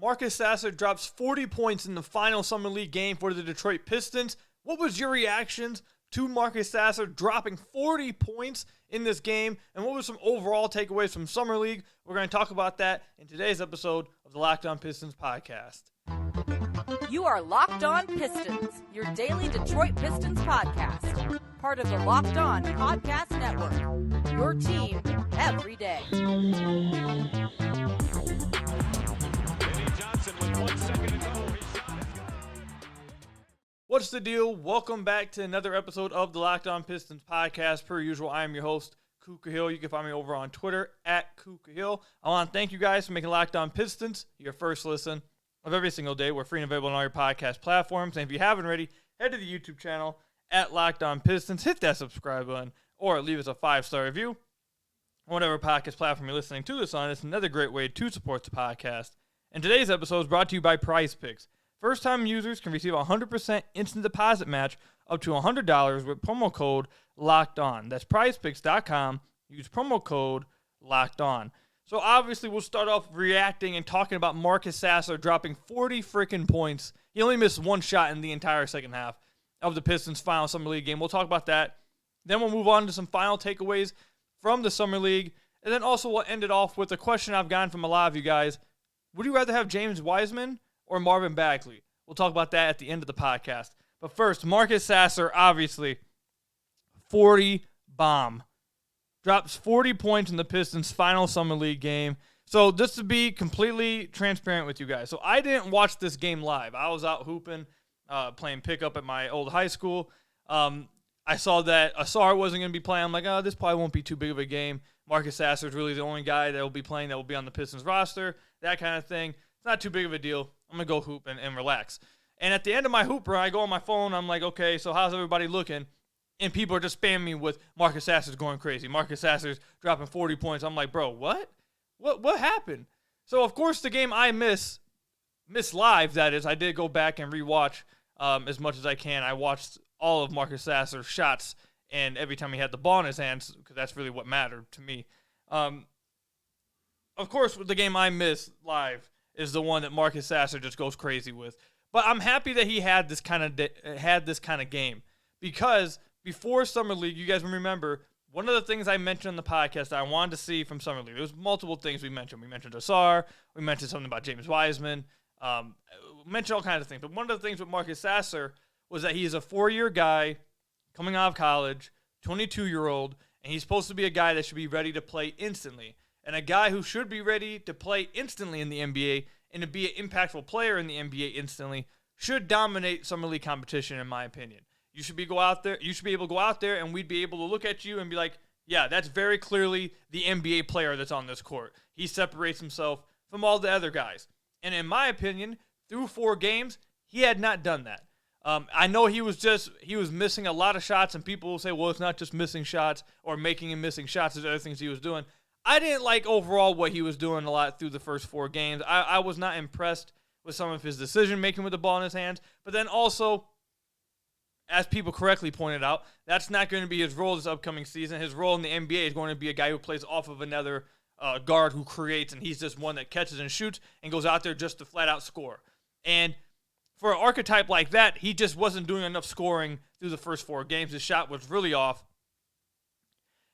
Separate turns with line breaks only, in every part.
Marcus Sasser drops 40 points in the final Summer League game for the Detroit Pistons. What was your reactions to Marcus Sasser dropping 40 points in this game? And what were some overall takeaways from Summer League? We're going to talk about that in today's episode of the Locked On Pistons podcast.
You are Locked On Pistons, your daily Detroit Pistons podcast. Part of the Locked On Podcast Network, your team every day.
What's the deal? Welcome back to another episode of the Locked On Pistons podcast. Per usual, I am your host, Kuka Hill. You can find me over on Twitter at Kuka Hill. I want to thank you guys for making Locked On Pistons your first listen of every single day. We're free and available on all your podcast platforms. And if you haven't already, head to the YouTube channel at Locked On Pistons. Hit that subscribe button or leave us a 5-star review on whatever podcast platform you're listening to this on. It's another great way to support the podcast. And today's episode is brought to you by PrizePicks. First-time users can receive a 100% instant deposit match up to $100 with promo code LOCKEDON. That's PrizePicks.com. Use promo code LOCKEDON. So obviously we'll start off reacting and talking about Marcus Sasser dropping 40 freaking points. He only missed one shot in the entire second half of the Pistons' final Summer League game. We'll talk about that. Then we'll move on to some final takeaways from the Summer League. And then also we'll end it off with a question I've gotten from a lot of you guys. Would you rather have James Wiseman or Marvin Bagley? We'll talk about that at the end of the podcast. But first, Marcus Sasser, obviously, 40 bomb. Drops 40 points in the Pistons' final Summer League game. So just to be completely transparent with you guys. So I didn't watch this game live. I was out hooping, playing pickup at my old high school. I saw that Asar wasn't going to be playing. I'm like, oh, this probably won't be too big of a game. Marcus Sasser is really the only guy that will be playing that will be on the Pistons roster, that kind of thing. It's not too big of a deal. I'm going to go hoop and relax. And at the end of my hoop run, I go on my phone. I'm like, okay, so how's everybody looking? And people are just spamming me with Marcus Sasser's going crazy. Marcus Sasser's dropping 40 points. I'm like, bro, what? What happened? So, of course, the game I miss live, that is, I did go back and rewatch as much as I can. I watched all of Marcus Sasser's shots, and every time he had the ball in his hands, because that's really what mattered to me. Of course, the game I miss live is the one that Marcus Sasser just goes crazy with. But I'm happy that he had this kind of game, because before Summer League, you guys remember, one of the things I mentioned on the podcast that I wanted to see from Summer League, there was multiple things we mentioned. We mentioned Asar. We mentioned something about James Wiseman. We mentioned all kinds of things. But one of the things with Marcus Sasser was that he is a 4-year guy coming out of college, 22-year-old, and he's supposed to be a guy that should be ready to play instantly. And a guy who should be ready to play instantly in the NBA and to be an impactful player in the NBA instantly should dominate Summer League competition, in my opinion. You should be able to go out there, and we'd be able to look at you and be like, yeah, that's very clearly the NBA player that's on this court. He separates himself from all the other guys. And in my opinion, through 4 games, he had not done that. I know he was missing a lot of shots, and people will say, well, it's not just missing shots or making him missing shots. There's other things he was doing. I didn't like overall what he was doing a lot through the first 4 games. I was not impressed with some of his decision-making with the ball in his hands. But then also, as people correctly pointed out, that's not going to be his role this upcoming season. His role in the NBA is going to be a guy who plays off of another guard who creates, and he's just one that catches and shoots and goes out there just to flat-out score. And for an archetype like that, he just wasn't doing enough scoring through the first 4 games. His shot was really off.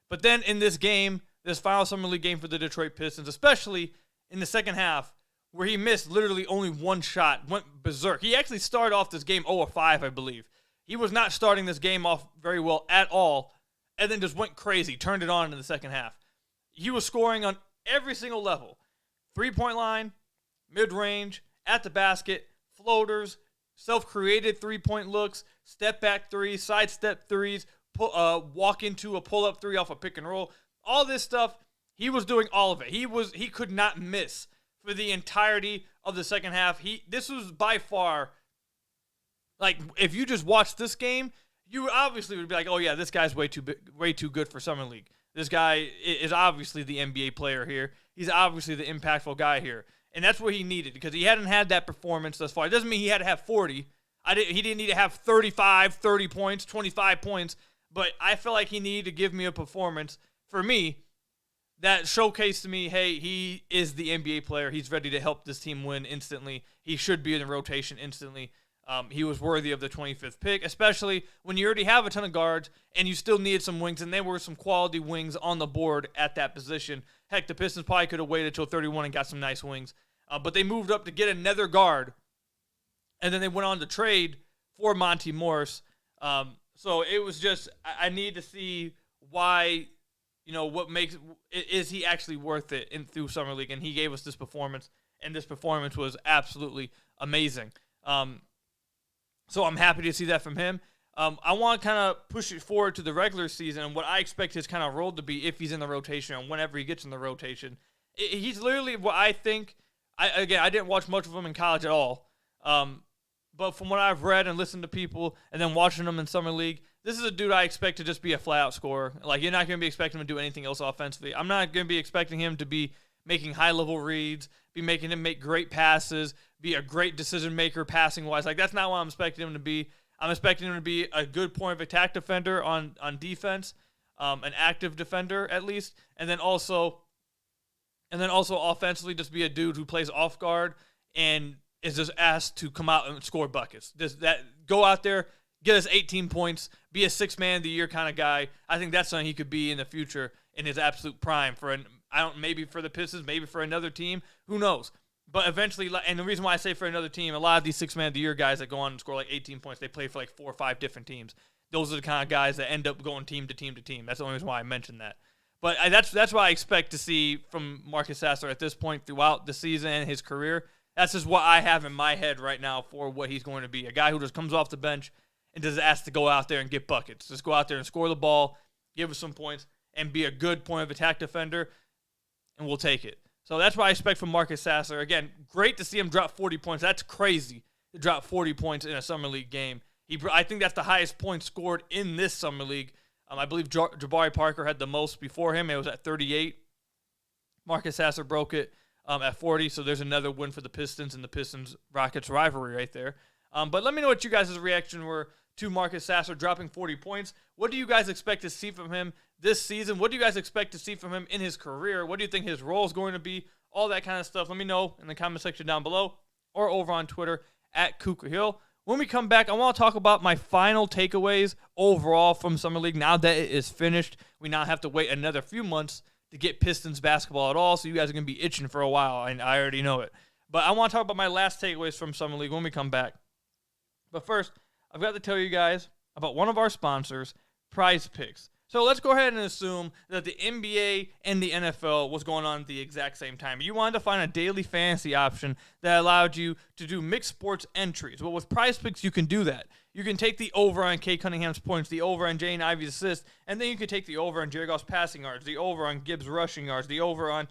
But then in this game, this final Summer League game for the Detroit Pistons, especially in the second half, where he missed literally only one shot, went berserk. He actually started off this game 0-5, I believe. He was not starting this game off very well at all, and then just went crazy, turned it on in the second half. He was scoring on every single level. 3-point line, mid-range, at the basket, floaters, self-created 3-point looks, step-back threes, sidestep threes, walk into a pull-up 3 off a pick and roll. All this stuff, he was doing all of it. He could not miss for the entirety of the second half. This was by far, like, if you just watched this game, you obviously would be like, oh yeah, this guy's way too good for Summer League. This guy is obviously the NBA player here. He's obviously the impactful guy here. And that's what he needed, because he hadn't had that performance thus far. It doesn't mean he had to have 40. He didn't need to have 35, 30 points, 25 points. But I feel like he needed to give me a performance, for me, that showcased to me, hey, he is the NBA player. He's ready to help this team win instantly. He should be in the rotation instantly. He was worthy of the 25th pick, especially when you already have a ton of guards and you still needed some wings, and there were some quality wings on the board at that position. Heck, the Pistons probably could have waited till 31 and got some nice wings. But they moved up to get another guard, and then they went on to trade for Monty Morris. So it was just, I need to see why, what makes, is he actually worth it through Summer League? And he gave us this performance, and this performance was absolutely amazing. So I'm happy to see that from him. I want to kind of push it forward to the regular season and what I expect his kind of role to be if he's in the rotation and whenever he gets in the rotation. He's literally what I think. I didn't watch much of him in college at all. But from what I've read and listened to people and then watching him in Summer League, this is a dude I expect to just be a flat-out scorer. Like, you're not going to be expecting him to do anything else offensively. I'm not going to be expecting him to be making high-level reads, be making him make great passes, be a great decision-maker passing-wise. Like, that's not what I'm expecting him to be. I'm expecting him to be a good point-of-attack defender on defense, an active defender at least, and then also offensively just be a dude who plays off guard and is just asked to come out and score buckets. Go out there, get us 18 points, be a six-man of the year kind of guy. I think that's something he could be in the future in his absolute prime maybe for the Pistons, maybe for another team, who knows. But eventually, and the reason why I say for another team, a lot of these six-man of the year guys that go on and score like 18 points, they play for like 4 or 5 different teams. Those are the kind of guys that end up going team to team to team. That's the only reason why I mentioned that. But that's what I expect to see from Marcus Sasser at this point throughout the season and his career. That's just what I have in my head right now for what he's going to be. A guy who just comes off the bench and just asks to go out there and get buckets. Just go out there and score the ball, give us some points, and be a good point-of-attack defender, and we'll take it. So that's what I expect from Marcus Sasser. Again, great to see him drop 40 points. That's crazy to drop 40 points in a Summer League game. I think that's the highest points scored in this Summer League. I believe Jabari Parker had the most before him. It was at 38. Marcus Sasser broke it at 40, so there's another win for the Pistons and the Pistons-Rockets rivalry right there. But let me know what you guys' reaction were to Marcus Sasser dropping 40 points. What do you guys expect to see from him this season? What do you guys expect to see from him in his career? What do you think his role is going to be? All that kind of stuff. Let me know in the comment section down below or over on Twitter at KukaHill. When we come back, I want to talk about my final takeaways overall from Summer League. Now that it is finished, we now have to wait another few months to get Pistons basketball at all, so you guys are going to be itching for a while, and I already know it. But I want to talk about my last takeaways from Summer League when we come back. But first, I've got to tell you guys about one of our sponsors, PrizePicks. So let's go ahead and assume that the NBA and the NFL was going on at the exact same time. You wanted to find a daily fantasy option that allowed you to do mixed sports entries. Well, with PrizePicks, you can do that. You can take the over on Kay Cunningham's points, the over on Jane Ivey's assists, and then you can take the over on Jared Goff's passing yards, the over on Gibbs' rushing yards, the over on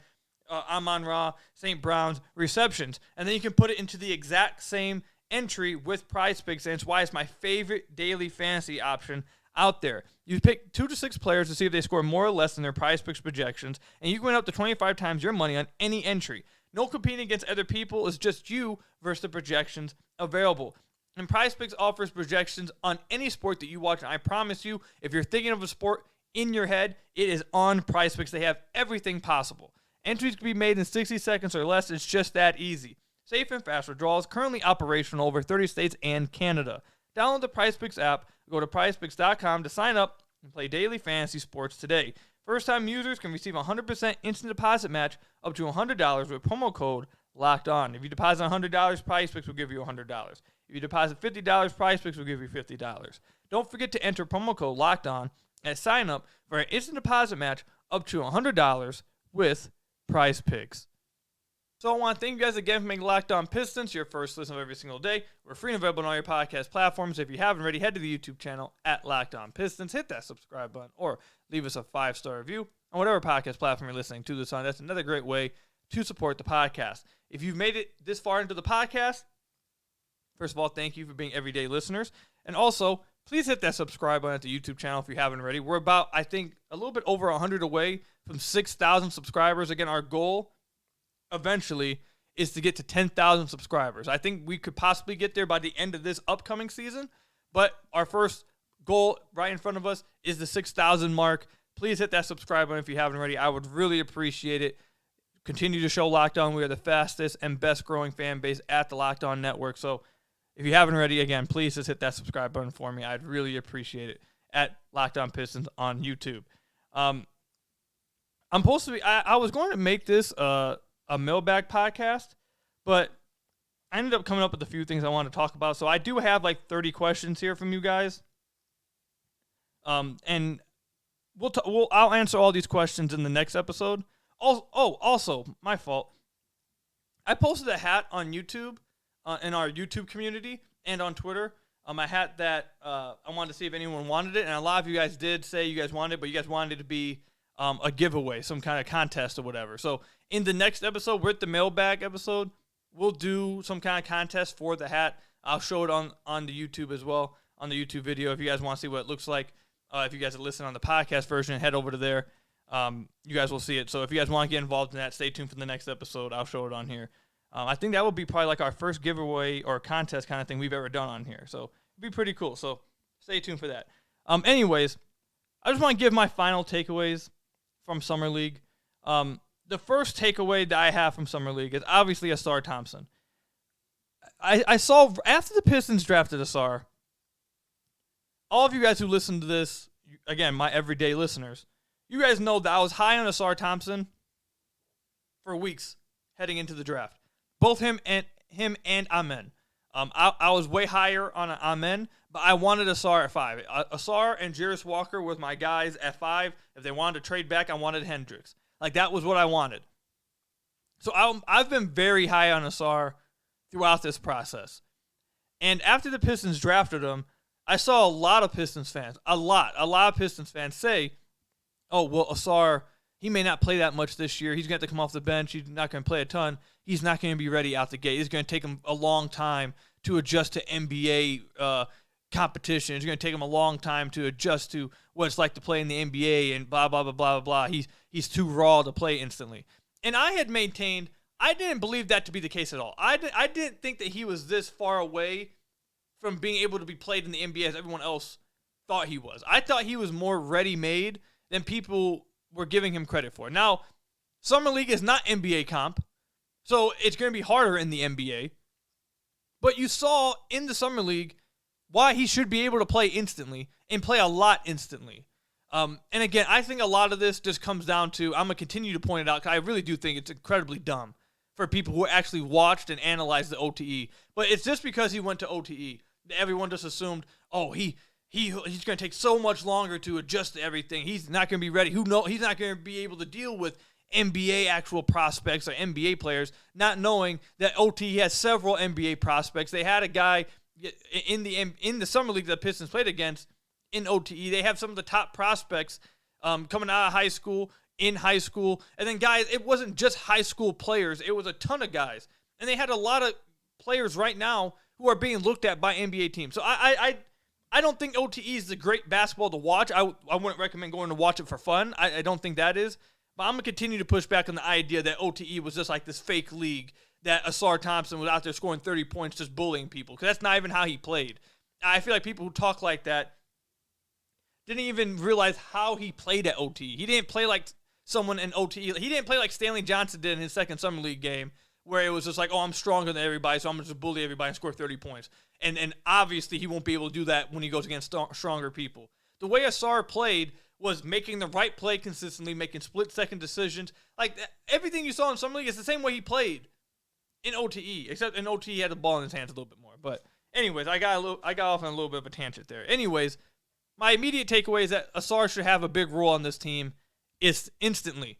Amon-Ra St. Brown's receptions, and then you can put it into the exact same entry with PrizePicks, and it's why it's my favorite daily fantasy option out there. You pick 2 to 6 players to see if they score more or less than their PrizePicks projections, and you can win up to 25 times your money on any entry. No competing against other people. It's just you versus the projections available. And PrizePicks offers projections on any sport that you watch, and I promise you, if you're thinking of a sport in your head, it is on PrizePicks. They have everything possible. Entries can be made in 60 seconds or less. It's just that easy. Safe and fast withdrawals, currently operational over 30 states and Canada. Download the PrizePicks app, go to PrizePicks.com to sign up and play daily fantasy sports today. First-time users can receive a 100% instant deposit match up to $100 with promo code LOCKEDON. If you deposit $100, PrizePicks will give you $100. If you deposit $50, PrizePicks will give you $50. Don't forget to enter promo code LOCKEDON and sign up for an instant deposit match up to $100 with PrizePicks. So I want to thank you guys again for making Locked On Pistons your first listen of every single day. We're free and available on all your podcast platforms. If you haven't already, head to the YouTube channel at Locked On Pistons. Hit that subscribe button or leave us a 5-star review on whatever podcast platform you're listening to this on. That's another great way to support the podcast. If you've made it this far into the podcast, first of all, thank you for being everyday listeners. And also, please hit that subscribe button at the YouTube channel if you haven't already. We're about, I think, a little bit over 100 away from 6,000 subscribers. Again, our goal eventually is to get to 10,000 subscribers. I think we could possibly get there by the end of this upcoming season, but our first goal right in front of us is the 6,000 mark. please hit that subscribe button if you haven't already. I would really appreciate it. Continue to show Locked On. We are the fastest and best growing fan base at the Locked On Network. So if you haven't already, again, please just hit that subscribe button for me. I'd really appreciate it at Locked On Pistons on YouTube. I was going to make this a mailbag podcast, but I ended up coming up with a few things I want to talk about. So I do have like 30 questions here from you guys. And I'll answer all these questions in the next episode. Also, my fault. I posted a hat on YouTube, in our YouTube community and on Twitter. A hat that I wanted to see if anyone wanted it, and a lot of you guys did say you guys wanted it, but you guys wanted it to be a giveaway, some kind of contest or whatever. So in the next episode, we're at the mailbag episode. We'll do some kind of contest for the hat. I'll show it on the YouTube as well, on the YouTube video, if you guys want to see what it looks like. If you guys are listening on the podcast version, head over to there. You guys will see it. So if you guys want to get involved in that, stay tuned for the next episode. I'll show it on here. I think that will be probably like our first giveaway or contest kind of thing we've ever done on here. So it'd be pretty cool. So stay tuned for that. Anyways, I just want to give my final takeaways from Summer League. The first takeaway that I have from Summer League is obviously Asar Thompson. I saw after the Pistons drafted Asar, all of you guys who listen to this, again, my everyday listeners, you guys know that I was high on Asar Thompson for weeks heading into the draft. Both him and Amen. I was way higher on Amen, but I wanted Asar at 5. Asar and Jarris Walker was my guys at 5. If they wanted to trade back, I wanted Hendricks. Like, that was what I wanted. So I've been very high on Asar throughout this process. And after the Pistons drafted him, I saw a lot of Pistons fans, a lot of Pistons fans say, oh, well, Asar, he may not play that much this year. He's going to have to come off the bench. He's not going to play a ton. He's not going to be ready out the gate. It's going to take him a long time to adjust to NBA competition. It's going to take him a long time to adjust to what it's like to play in the NBA and blah, blah, blah, blah, blah, blah. He's too raw to play instantly. And I had maintained I didn't believe that to be the case at all. I didn't think that he was this far away from being able to be played in the NBA as everyone else thought he was. I thought he was more ready-made than people were giving him credit for. Now, Summer League is not NBA comp, so it's going to be harder in the NBA. But you saw in the Summer League why he should be able to play instantly and play a lot instantly. And again, I think a lot of this just comes down to, I'm going to continue to point it out because I really do think it's incredibly dumb for people who actually watched and analyzed the OTE. But it's just because he went to OTE that everyone just assumed, oh, he's going to take so much longer to adjust to everything. He's not going to be ready. He's not going to be able to deal with NBA actual prospects or NBA players, not knowing that OTE has several NBA prospects. They had a guy in the Summer League that Pistons played against in OTE. They have some of the top prospects coming out of high school, in high school. And then, guys, it wasn't just high school players. It was a ton of guys. And they had a lot of players right now who are being looked at by NBA teams. So I don't think OTE is the great basketball to watch. I wouldn't recommend going to watch it for fun. I don't think that is. But I'm going to continue to push back on the idea that OTE was just like this fake league, that Asar Thompson was out there scoring 30 points just bullying people, because that's not even how he played. I feel like people who talk like that didn't even realize how he played at OTE. He didn't play like someone in OTE. He didn't play like Stanley Johnson did in his second Summer League game, where it was just like, oh, I'm stronger than everybody, so I'm going to just bully everybody and score 30 points. And obviously he won't be able to do that when he goes against stronger people. The way Asar played was making the right play consistently, making split-second decisions. Like, everything you saw in Summer League is the same way he played in OTE, except in OTE he had the ball in his hands a little bit more. But anyways, I got off on a little bit of a tangent there. Anyways, my immediate takeaway is that Asar should have a big role on this team instantly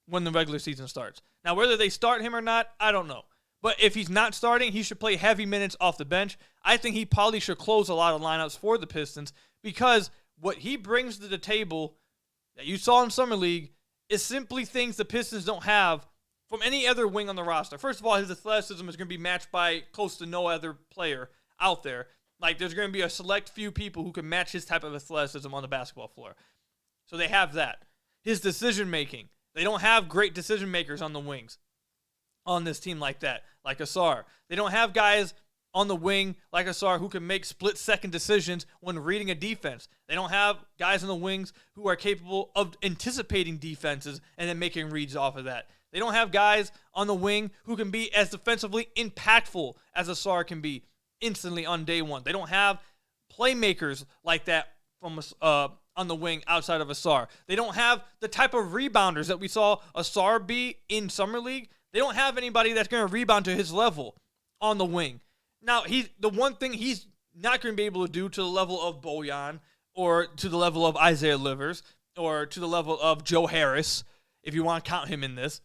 when the regular season starts. Now, whether they start him or not, I don't know. But if he's not starting, he should play heavy minutes off the bench. I think he probably should close a lot of lineups for the Pistons, because what he brings to the table that you saw in Summer League is simply things the Pistons don't have from any other wing on the roster. First of all, his athleticism is going to be matched by close to no other player out there. Like, there's going to be a select few people who can match his type of athleticism on the basketball floor. So they have that. His decision-making. They don't have great decision-makers on the wings on this team like that, like Asar. They don't have guys on the wing like Asar who can make split-second decisions when reading a defense. They don't have guys on the wings who are capable of anticipating defenses and then making reads off of that. They don't have guys on the wing who can be as defensively impactful as Asar can be instantly on day one. They don't have playmakers like that from on the wing outside of Asar. They don't have the type of rebounders that we saw Asar be in Summer League. They don't have anybody that's going to rebound to his level on the wing. Now, the one thing he's not going to be able to do to the level of Bojan or to the level of Isaiah Livers or to the level of Joe Harris, if you want to count him in this,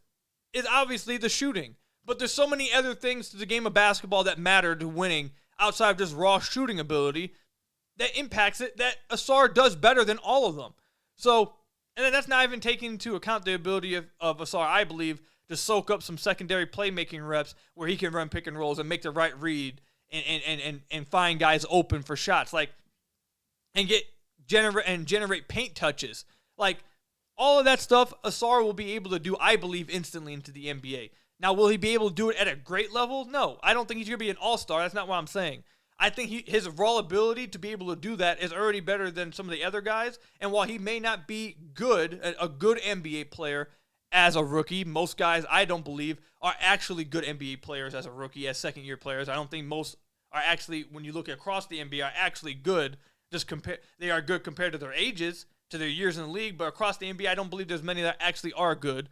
is obviously the shooting. But there's so many other things to the game of basketball that matter to winning outside of just raw shooting ability that impacts it that Asar does better than all of them. So, and then that's not even taking into account the ability of Asar, I believe, to soak up some secondary playmaking reps where he can run pick and rolls and make the right read and find guys open for shots, like, and generate paint touches. Like, all of that stuff Asar will be able to do, I believe, instantly into the NBA. Now, will he be able to do it at a great level? No. I don't think he's going to be an all-star. That's not what I'm saying. I think his raw ability to be able to do that is already better than some of the other guys. And while he may not be a good NBA player as a rookie, most guys, I don't believe, are actually good NBA players as a rookie, as second-year players. I don't think most are actually, when you look across the NBA, are actually good. They are good compared to their ages, to their years in the league. But across the NBA, I don't believe there's many that actually are good.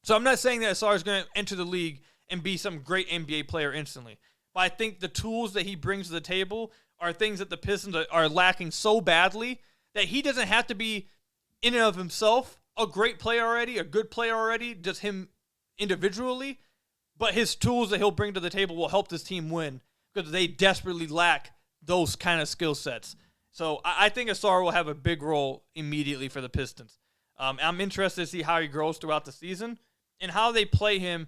So I'm not saying that Asar is going to enter the league and be some great NBA player instantly. But I think the tools that he brings to the table are things that the Pistons are lacking so badly that he doesn't have to be, in and of himself, a great player already, a good player already, just him individually. But his tools that he'll bring to the table will help this team win because they desperately lack those kind of skill sets. So I think Asar will have a big role immediately for the Pistons. I'm interested to see how he grows throughout the season and how they play him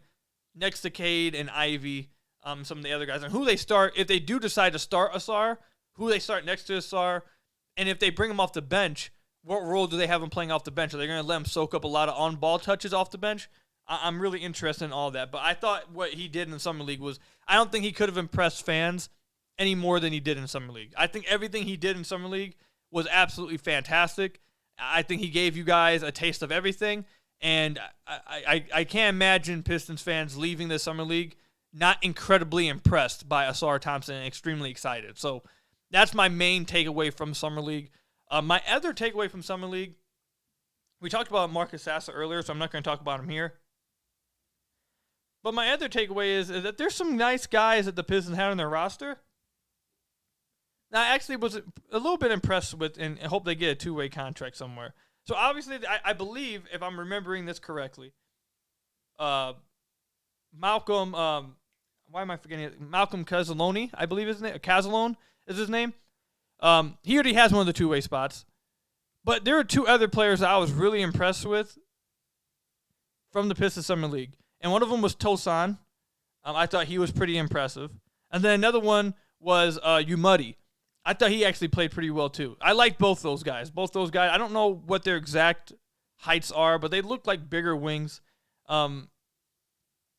next to Cade and Ivy, some of the other guys, and who they start, if they do decide to start Asar, who they start next to Asar, and if they bring him off the bench, what role do they have him playing off the bench? Are they going to let him soak up a lot of on-ball touches off the bench? I'm really interested in all that, but I thought what he did in the Summer League was, I don't think he could have impressed fans any more than he did in Summer League. I think everything he did in Summer League was absolutely fantastic. I think he gave you guys a taste of everything, and I can't imagine Pistons fans leaving the Summer League not incredibly impressed by Asar Thompson and extremely excited. So that's my main takeaway from Summer League. My other takeaway from Summer League, we talked about Marcus Sasser earlier, so I'm not going to talk about him here. But my other takeaway is that there's some nice guys that the Pistons have on their roster. Now, I actually was a little bit impressed with and hope they get a two-way contract somewhere. So obviously, I believe, if I'm remembering this correctly, Malcolm, why am I forgetting it? Malcolm Cazzolone, I believe his name. Cazzolone is his name. He already has one of the two-way spots. But there are two other players that I was really impressed with from the Pistons Summer League. And one of them was Tosan. I thought he was pretty impressive. And then another one was Umudi. I thought he actually played pretty well, too. I like both those guys. I don't know what their exact heights are, but they look like bigger wings. I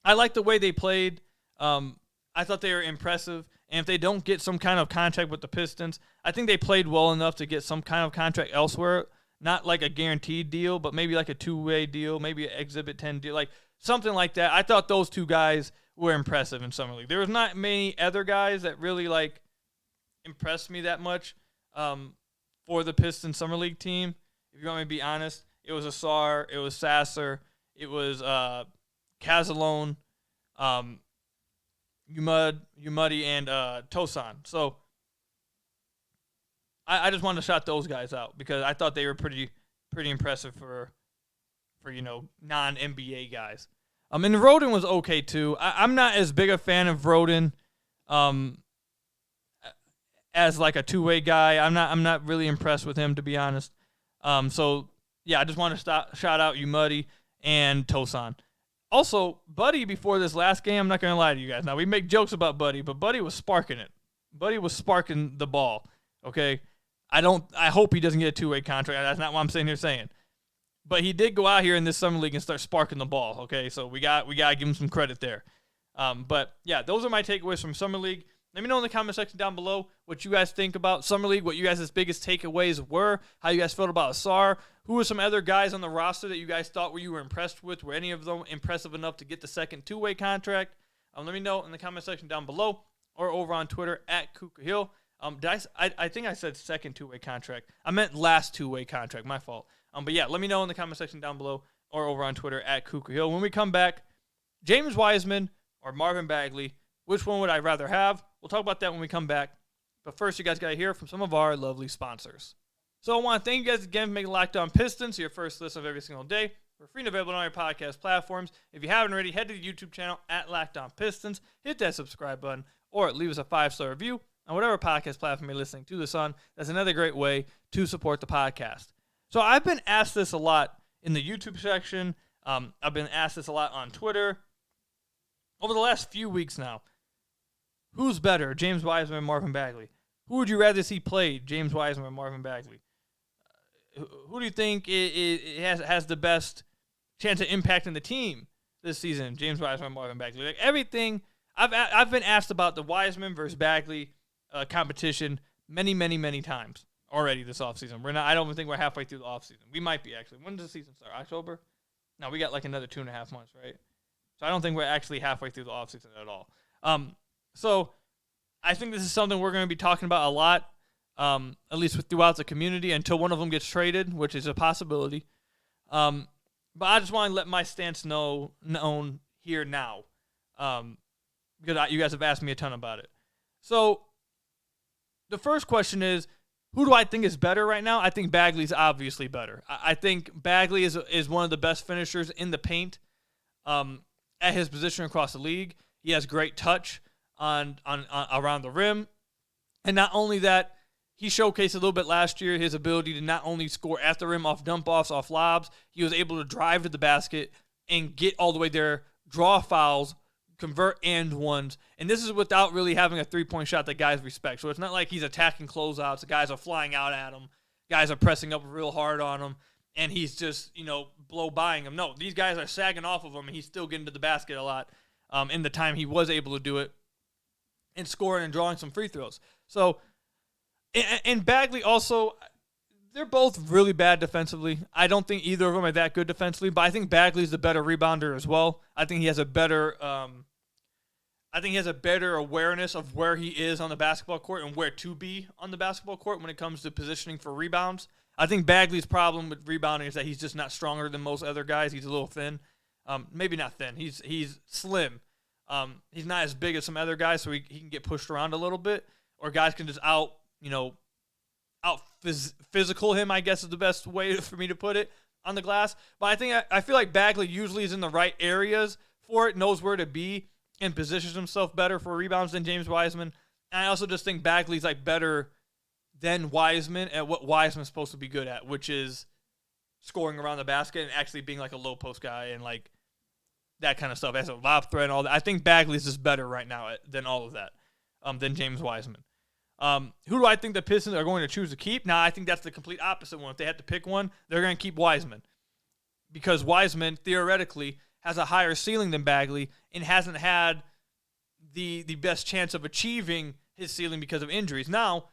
like the way they played. I thought they were impressive. And if they don't get some kind of contract with the Pistons, I think they played well enough to get some kind of contract elsewhere. Not like a guaranteed deal, but maybe like a two-way deal, maybe an Exhibit 10 deal, like something like that. I thought those two guys were impressive in Summer League. There was not many other guys that really like impressed me that much for the Pistons Summer League team. If you want me to be honest, it was Asar, it was Sasser, it was Cazzolone, Umudi, and Tosan. So I just wanted to shout those guys out because I thought they were pretty impressive for non-NBA guys. And Roden was okay too. I'm not as big a fan of Roden as like a two-way guy. I'm not really impressed with him, to be honest. So yeah, I just want to shout out Umudi and Tosan. Also, Buddy, before this last game, I'm not going to lie to you guys. Now, we make jokes about Buddy, but Buddy was sparking it. Buddy was sparking the ball, okay? I hope he doesn't get a two-way contract. That's not what I'm sitting here saying. But he did go out here in this Summer League and start sparking the ball, okay? So we got to give him some credit there. But, yeah, those are my takeaways from Summer League. Let me know in the comment section down below what you guys think about Summer League, what you guys' biggest takeaways were, how you guys felt about Asar, who were some other guys on the roster that you guys thought you were impressed with. Were any of them impressive enough to get the second two-way contract? Let me know in the comment section down below or over on Twitter at KukaHill. I think I said second two-way contract. I meant last two-way contract. My fault. But yeah, let me know in the comment section down below or over on Twitter at KukaHill. When we come back, James Wiseman or Marvin Bagley, which one would I rather have? We'll talk about that when we come back. But first, you guys got to hear from some of our lovely sponsors. So I want to thank you guys again for making Locked On Pistons your first listen of every single day. We're free and available on all your podcast platforms. If you haven't already, head to the YouTube channel at Locked On Pistons. Hit that subscribe button or leave us a 5-star review on whatever podcast platform you're listening to this on. That's another great way to support the podcast. So I've been asked this a lot in the YouTube section. I've been asked this a lot on Twitter over the last few weeks now. Who's better, James Wiseman or Marvin Bagley? Who would you rather see play, James Wiseman or Marvin Bagley? Who do you think has the best chance of impacting the team this season, James Wiseman or Marvin Bagley? Like everything, I've been asked about the Wiseman versus Bagley competition many times already this offseason. I don't even think we're halfway through the offseason. We might be, actually. When does the season start? October? No, we got like another 2.5 months, right? So I don't think we're actually halfway through the offseason at all. So I think this is something we're going to be talking about a lot, at least throughout the community until one of them gets traded, which is a possibility. But I just want to let my stance known here now, because you guys have asked me a ton about it. So the first question is, who do I think is better right now? I think Bagley's obviously better. I think Bagley is one of the best finishers in the paint at his position across the league. He has great touch on around the rim. And not only that, he showcased a little bit last year his ability to not only score at the rim off dump-offs, off lobs, he was able to drive to the basket and get all the way there, draw fouls, convert and ones. And this is without really having a three-point shot that guys respect. So it's not like he's attacking closeouts. The guys are flying out at him. Guys are pressing up real hard on him. And he's just, blow-bying him. No, these guys are sagging off of him, and he's still getting to the basket a lot in the time he was able to do it and scoring and drawing some free throws. So, and Bagley also, they're both really bad defensively. I don't think either of them are that good defensively, but I think Bagley's the better rebounder as well. I think he has a better awareness of where he is on the basketball court and where to be on the basketball court when it comes to positioning for rebounds. I think Bagley's problem with rebounding is that he's just not stronger than most other guys. He's a little thin. Maybe not thin. He's slim. He's not as big as some other guys, so he can get pushed around a little bit, or guys can just physical him, I guess is the best way for me to put it, on the glass. But I feel like Bagley usually is in the right areas for it, knows where to be, and positions himself better for rebounds than James Wiseman. And I also just think Bagley's better than Wiseman at what Wiseman's supposed to be good at, which is scoring around the basket and actually being a low post guy and that kind of stuff as a lob threat and all that. I think Bagley's just better right now than all of that, than James Wiseman. Who do I think the Pistons are going to choose to keep? Now, I think that's the complete opposite one. If they had to pick one, they're going to keep Wiseman, because Wiseman theoretically has a higher ceiling than Bagley and hasn't had the best chance of achieving his ceiling because of injuries. Now,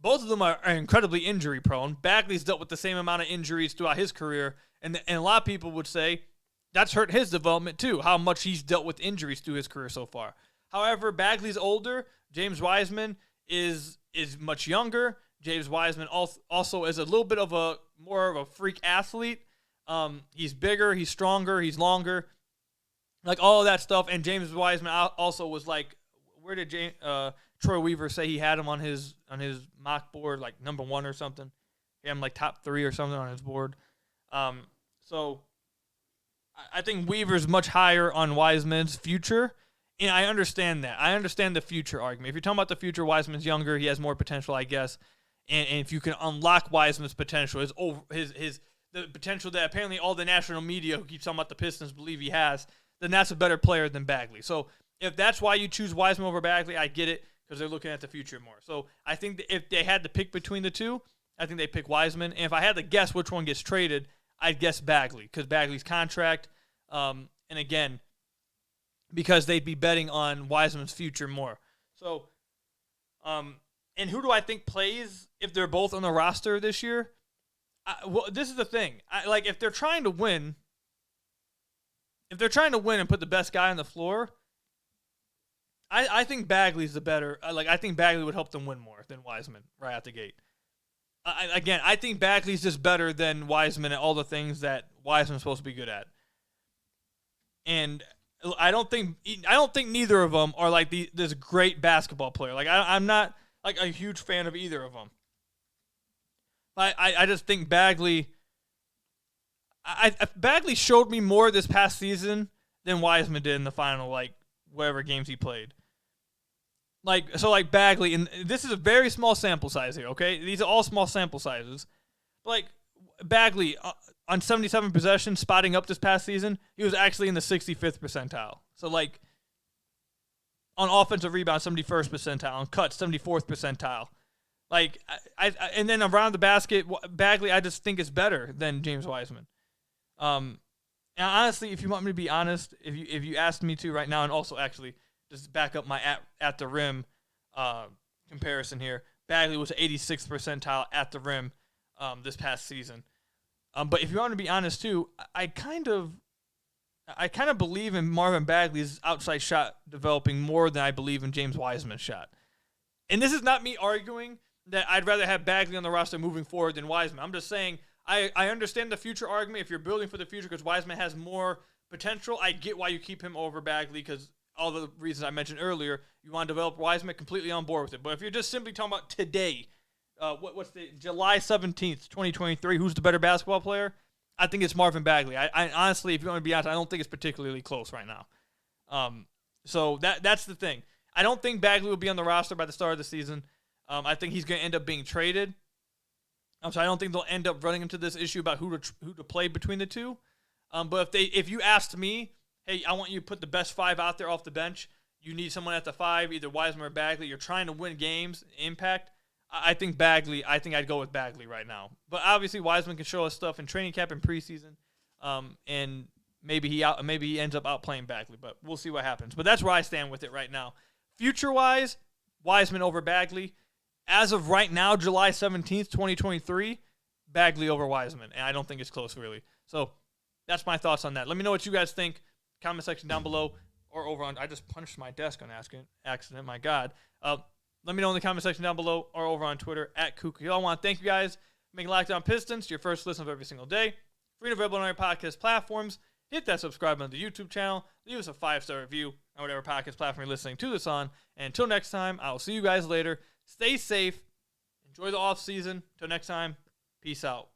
both of them are incredibly injury prone. Bagley's dealt with the same amount of injuries throughout his career, and a lot of people would say that's hurt his development too, how much he's dealt with injuries through his career so far. However, Bagley's older. James Wiseman is much younger. James Wiseman also is a little bit of more of a freak athlete. He's bigger, he's stronger, he's longer, all of that stuff. And James Wiseman also was where did Troy Weaver say he had him on his mock board, number 1 or something? He had him top 3 or something on his board. So I think Weaver's much higher on Wiseman's future. And I understand that. I understand the future argument. If you're talking about the future, Wiseman's younger. He has more potential, I guess. And if you can unlock Wiseman's potential, the potential that apparently all the national media who keeps talking about the Pistons believe he has, then that's a better player than Bagley. So if that's why you choose Wiseman over Bagley, I get it, because they're looking at the future more. So I think that if they had to pick between the two, I think they pick Wiseman. And if I had to guess which one gets traded, I'd guess Bagley, because Bagley's contract, and again, because they'd be betting on Wiseman's future more. So And who do I think plays if they're both on the roster this year? Well, this is the thing. If they're trying to win, and put the best guy on the floor, I think Bagley's the better. I think Bagley would help them win more than Wiseman right out the gate. I think Bagley's just better than Wiseman at all the things that Wiseman's supposed to be good at. And I don't think neither of them are this great basketball player. I'm not a huge fan of either of them. I just think Bagley. Bagley showed me more this past season than Wiseman did in the final whatever games he played. Bagley, and this is a very small sample size here, okay? These are all small sample sizes. Bagley, on 77 possessions, spotting up this past season, he was actually in the 65th percentile. So, on offensive rebound, 71st percentile. On cuts, 74th percentile. And then around the basket, Bagley, I just think is better than James Wiseman. And honestly, if you want me to be honest, if you asked me to right now, and also actually just back up my at the rim comparison here, Bagley was 86th percentile at the rim this past season. But if you want to be honest too, I kind of believe in Marvin Bagley's outside shot developing more than I believe in James Wiseman's shot. And this is not me arguing that I'd rather have Bagley on the roster moving forward than Wiseman. I'm just saying I understand the future argument. If you're building for the future because Wiseman has more potential, I get why you keep him over Bagley because all the reasons I mentioned earlier, you want to develop Wiseman, completely on board with it. But if you're just simply talking about today, what's the July 17th, 2023, who's the better basketball player? I think it's Marvin Bagley. I honestly, if you want to be honest, I don't think it's particularly close right now. So that's the thing. I don't think Bagley will be on the roster by the start of the season. I think he's going to end up being traded. So I don't think they'll end up running into this issue about who to play between the two. But if you asked me, hey, I want you to put the best five out there off the bench. You need someone at the five, either Wiseman or Bagley. You're trying to win games, impact. I think Bagley. I think I'd go with Bagley right now. But obviously, Wiseman can show us stuff in training camp and preseason, and maybe he ends up outplaying Bagley. But we'll see what happens. But that's where I stand with it right now. Future-wise, Wiseman over Bagley. As of right now, July 17th, 2023, Bagley over Wiseman, and I don't think it's close really. So that's my thoughts on that. Let me know what you guys think. Comment section down below or over on. I just punched my desk on accident. My God. Let me know in the comment section down below or over on Twitter at Kuka. I want to thank you guys for making Locked On Pistons your first listen of every single day. Free and available on our podcast platforms. Hit that subscribe button to the YouTube channel. Leave us a 5-star review on whatever podcast platform you're listening to this on. And until next time, I will see you guys later. Stay safe. Enjoy the off season. Until next time, peace out.